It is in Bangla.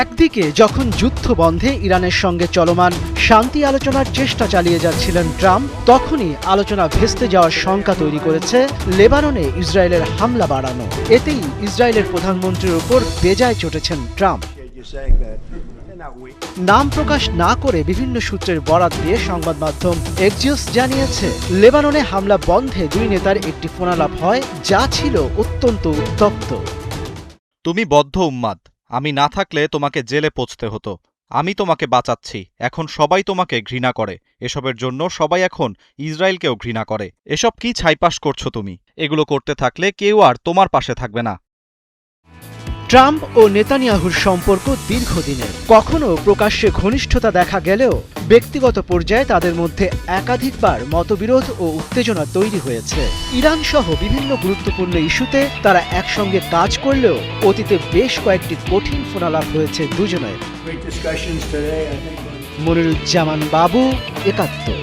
একদিকে যখন যুদ্ধ বন্ধে ইরানের সঙ্গে চলমান শান্তি আলোচনার চেষ্টা চালিয়ে যাচ্ছিলেন ট্রাম্প, তখনই আলোচনা ভেস্তে যাওয়ার শঙ্কা তৈরি করেছে লেবাননে ইসরায়েলের হামলা বাড়ানো। এতেই ইসরায়েলের প্রধানমন্ত্রীর উপর বেজায় চটেছেন ট্রাম্প। নাম প্রকাশ না করে বিভিন্ন সূত্রের বরাত দিয়ে সংবাদ মাধ্যম এক্সিওস জানিয়েছে, লেবাননে হামলা বন্ধে দুই নেতার একটি ফোনালাপ হয়, যা ছিল অত্যন্ত উত্তপ্ত। তুমি বদ্ধ উন্মাদ। আমি না থাকলে তোমাকে জেলে পৌঁছতে হতো। আমি তোমাকে বাঁচাচ্ছি। এখন সবাই তোমাকে ঘৃণা করে। এসবের জন্য সবাই এখন ইসরায়েলকেও ঘৃণা করে। এসব কি ছাইপাস করছো তুমি? এগুলো করতে থাকলে কেউ আর তোমার পাশে থাকবে না। ট্রাম্প ও নেতানিয়াহুর সম্পর্ক দীর্ঘদিনের। কখনো প্রকাশ্যে ঘনিষ্ঠতা দেখা গেলেও ব্যক্তিগত পর্যায়ে তাদের মধ্যে একাধিকবার মতবিরোধ ও উত্তেজনা তৈরি হয়েছে। ইরান সহ বিভিন্ন গুরুত্বপূর্ণ ইস্যুতে তারা একসঙ্গে কাজ করলেও অতীতে বেশ কয়েকটি কঠিন ফোনালাপ হয়েছে দুজনের। মনিরুজ্জামান বাবু, একাত্তর।